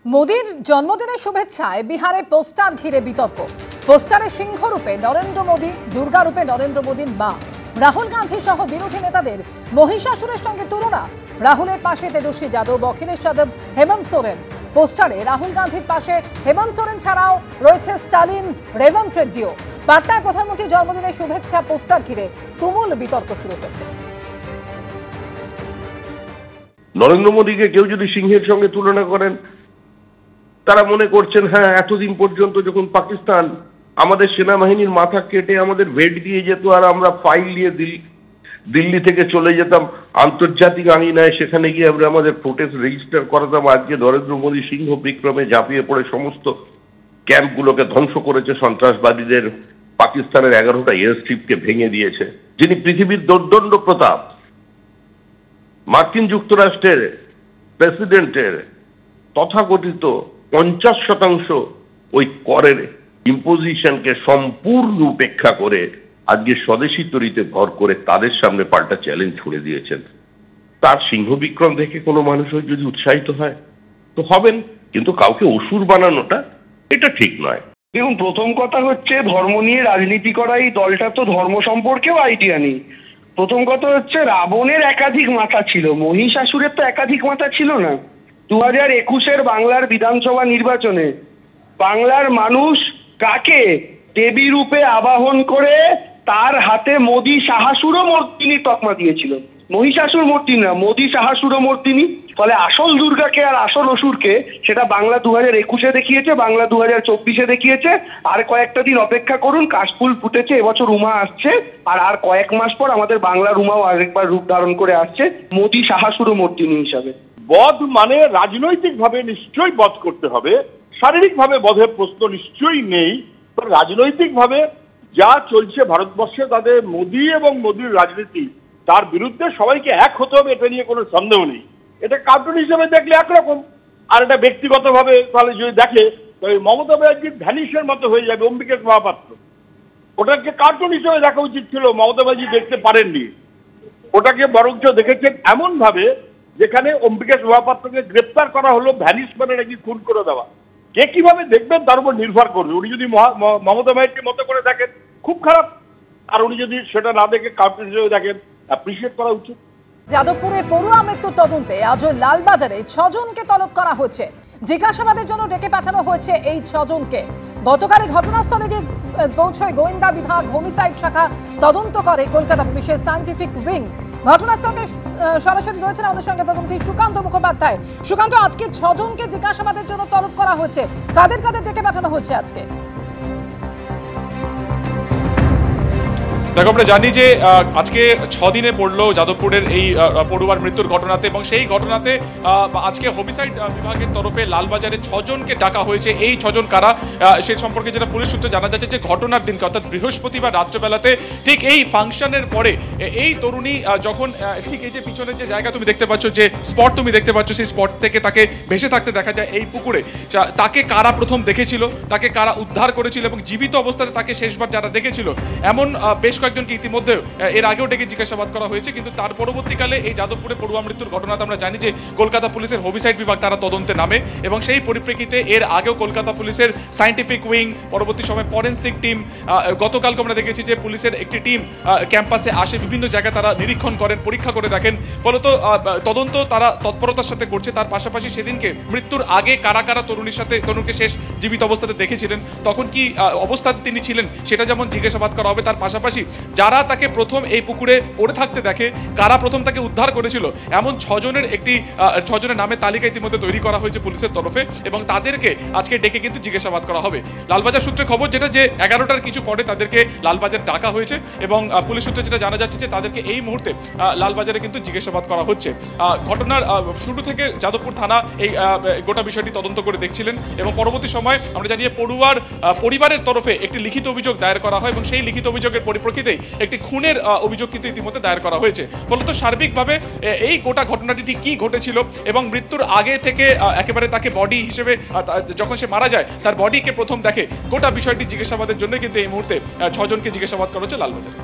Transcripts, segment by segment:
মোদির জন্মদিনের শুভেচ্ছায় বিহারে পোস্টার ঘিরে বিতর্ক। পোস্টারে সিংহরূপে নরেন্দ্র মোদী, দুর্গারূপে নরেন্দ্র মোদীর মা। রাহুল গান্ধী সহ বিরোধী নেতাদের মহিষাসুরের সঙ্গে তুলনা। রাহুলের পাশে তেজস্বী যাদব, অখিলেশ যাদব, হেমন্ত সোরেন। পোস্টারে রাহুল গান্ধীর পাশে হেমন্ত সোরেন ছাড়াও রয়েছে স্টালিন, রেবন্ত রেড্ডিও। বার্তায় প্রধানমন্ত্রীর জন্মদিনের শুভেচ্ছা পোস্টার ঘিরে তুমুল বিতর্ক শুরু হয়েছে। নরেন্দ্র মোদীকে কেউ যদি সিংহের সঙ্গে তুলনা করেন, তারা মনে করছেন হ্যাঁ, এতদিন পর্যন্ত যখন পাকিস্তান আমাদের সেনাবাহিনীর মাথা কেটে আমাদের ভেট দিয়ে যেত আর আমরা ফাইল নিয়ে দিল্লি থেকে চলে যেতাম আন্তর্জাতিক আঙিনায়, সেখানে গিয়ে আমরা আমাদের প্রোটেস্ট রেজিস্টার করাতাম। আজকে নরেন্দ্র মোদী সিংহ বিক্রমে ঝাঁপিয়ে পড়ে সমস্ত ক্যাম্পগুলোকে ধ্বংস করেছে, সন্ত্রাসবাদীদের পাকিস্তানের 11টা এয়ারস্ট্রিপকে ভেঙে দিয়েছে। যিনি পৃথিবীর দোর্দণ্ড প্রতাপ, মার্কিন যুক্তরাষ্ট্রের প্রেসিডেন্টের তথাকথিত 50% ওই করের ইম্পোজিশনকে সম্পূর্ণ উপেক্ষা করে আজকে স্বদেশী তরিতে ভর করে তাদের সামনে পাল্টা চ্যালেঞ্জ ছুড়ে দিয়েছেন। তার সিংহ বিক্রম দেখে কোনো মানুষও যদি উৎসাহিত হয় তো হবেন, কিন্তু কাউকে অসুর বানানোটা এটা ঠিক নয়। দেখুন, প্রথম কথা হচ্ছে ধর্ম নিয়ে রাজনীতি করা এই দলটা তো ধর্ম সম্পর্কেও আইডিয়া নেই। প্রথম কথা হচ্ছে রাবণের একাধিক মাথা ছিল, মহিষাসুরের তো একাধিক মাথা ছিল না। 2021-এর বাংলার বিধানসভা নির্বাচনে বাংলার মানুষ কাকে দেবী রূপে আবাহন করে তার হাতে মোদী সাহাসুর মর্দিনী তকমা দিয়েছিল। মহিষাসুর মর্দিনী না, মোদী সাহাসুর মর্দিনী। ফলে আসল দুর্গাকে আর আসল অসুরকে সেটা বাংলা 2021-এ দেখিয়েছে, বাংলা 2024-এ দেখিয়েছে। আর কয়েকটা দিন অপেক্ষা করুন, কাশফুল ফুটেছে, এবছর উমা আসছে, আর কয়েক মাস পর আমাদের বাংলার উমাও আরেকবার রূপ ধারণ করে আসছে মোদী সাহাসুর মর্দিনী হিসাবে। বধ মানে রাজনৈতিকভাবে নিশ্চয়ই বধ করতে হবে, শারীরিকভাবে বধের প্রশ্ন নিশ্চয়ই নেই। রাজনৈতিকভাবে যা চলছে ভারতবর্ষে, তাদের মোদী এবং মোদীর রাজনীতি, তার বিরুদ্ধে সবাইকে এক হতে হবে, এটা নিয়ে কোনো সন্দেহ নেই। এটা কার্টুন হিসেবে দেখলে একরকম, আর এটা ব্যক্তিগতভাবে তাহলে যদি দেখে তবে মমতা ব্যানার্জির ভ্যানিশের মতো হয়ে যাবে অম্বিকেশ মহাপাত্র। ওটাকে কার্টুন হিসেবে দেখা উচিত ছিল, মমতা ব্যানার্জি দেখতে পারেননি। ওটাকে বরঞ্চ দেখেছেন এমনভাবে যেখানে অম্বিকেশ মহাপাত্রকে গ্রেপ্তার করা হলো ভ্যানিশ মানে নাকি খুন করে দেওয়া। কে কিভাবে দেখবেন তার উপর নির্ভর করবে। উনি যদি মমতা ব্যানার্জির মতো করে দেখেন খুব খারাপ, আর উনি যদি সেটা না দেখে কার্টুন হিসেবে দেখেন অ্যাপ্রিসিয়েট করা উচিত। যাদবপুরে পড়ুয়া মৃত্যুর তদন্তে আজও লালবাজারে 6 জনকে তলব করা হয়েছে। জিজ্ঞাসাবাদের জন্য ডেকে পাঠানো হয়েছে এই 6 জনকে। গতকাল ঘটনাস্থলে গিয়ে পৌঁছয় গোয়েন্দা বিভাগ, হোমিসাইড শাখা তদন্ত করে কলকাতা পুলিশের সায়েন্টিফিক উইং। ঘটনাস্থলে সরাসরি রয়েছেন আমাদের সঙ্গে প্রতিনিধি সুকান্ত মুখোপাধ্যায়। সুকান্ত, আজকে 6 জনকে জিজ্ঞাসাবাদের জন্য তলব করা হয়েছে, কাদের কাদের ডেকে পাঠানো হচ্ছে আজকে? দেখো, আমরা জানি যে আজকে 6 দিনে পড়লো যাদবপুরের এই পড়ুয়ার মৃত্যুর ঘটনাতে, এবং সেই ঘটনাতে আজকে হোমিসাইড বিভাগের তরফে লালবাজারে 6 জনকে ডাকা হয়েছে। এই 6 জন কারা সে সম্পর্কে যেটা পুলিশ সূত্রে জানা যাচ্ছে যে ঘটনার দিনকে অর্থাৎ বৃহস্পতিবার রাত্রেবেলাতে ঠিক এই ফাংশনের পরে এই তরুণী যখন ঠিক এই যে পিছনের যে জায়গা তুমি দেখতে পাচ্ছ, যে স্পট তুমি দেখতে পাচ্ছ, সেই স্পট থেকে তাকে ভেসে থাকতে দেখা যায় এই পুকুরে। তাকে কারা প্রথম দেখেছিল, তাকে কারা উদ্ধার করেছিল এবং জীবিত অবস্থাতে তাকে শেষবার যারা দেখেছিল, এমন বেশ কয়েকজনকে ইতিমধ্যে এর আগেও ডেকে জিজ্ঞাসাবাদ করা হয়েছে। কিন্তু তার পরবর্তীকালে এই যাদবপুরে পড়ুয়া মৃত্যুর ঘটনাতে আমরা জানি যে কলকাতা পুলিশের হোমিসাইড বিভাগ তারা তদন্তে নামে, এবং সেই পরিপ্রেক্ষিতে এর আগেও কলকাতা পুলিশের সায়েন্টিফিক উইং, পরবর্তী সময় ফরেন্সিক টিম, গতকালকে আমরা দেখেছি যে পুলিশের একটি টিম ক্যাম্পাসে আসে, বিভিন্ন জায়গায় তারা নিরীক্ষণ করেন, পরীক্ষা করে দেখেন। ফলত তদন্ত তারা তৎপরতার সাথে করছে। তার পাশাপাশি সেদিনকে মৃত্যুর আগে কারা কারা তরুণীকে শেষ জীবিত অবস্থাতে দেখেছিলেন, তখন কি অবস্থাতে তিনি ছিলেন, সেটা যেমন জিজ্ঞাসাবাদ করা হবে। তার পাশাপাশি যারা তাকে প্রথম এই পুকুরে পড়ে থাকতে দেখে, কারা প্রথম তাকে উদ্ধার করেছিল, এমন 6 জনের নামে তালিকা ইতিমধ্যে তৈরি করা হয়েছে পুলিশের তরফে, এবং তাদেরকে আজকে ডেকে কিন্তু জিজ্ঞাসাবাদ করা হবে। লালবাজার সূত্রে খবর যেটা, যে 11টার কিছু পরে তাদেরকে লালবাজার ডাকা হয়েছে, এবং পুলিশ সূত্রে যেটা জানা যাচ্ছে যে তাদেরকে এই মুহূর্তে লালবাজারে কিন্তু জিজ্ঞাসাবাদ করা হচ্ছে। ঘটনার শুরু থেকে যাদবপুর থানা এই গোটা বিষয়টি তদন্ত করে দেখছিলেন, এবং পরবর্তী সময় আমরা জানি পড়ুয়ার পরিবারের তরফে একটি লিখিত অভিযোগ দায়ের করা হয়, এবং সেই লিখিত অভিযোগের পরিপ্রেক্ষিতেই একটি খুনের অভিযোগ কিন্তু ইতিমধ্যে দায়ের করা হয়েছে। ফলত সার্বিকভাবে এই গোটা ঘটনাটি ঠিক কি ঘটেছিল, এবং মৃত্যুর আগে থেকে একেবারে তাকে বডি হিসেবে যখন সে মারা যায় তার বডিকে প্রথম দেখে, গোটা বিষয়টি জিজ্ঞাসাবাদের জন্য কিন্তু এই মুহূর্তে 6 জনকে জিজ্ঞাসাবাদ করা হচ্ছে লালবাজারে।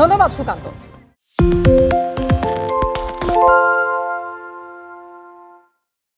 ধন্যবাদ সুকান্ত।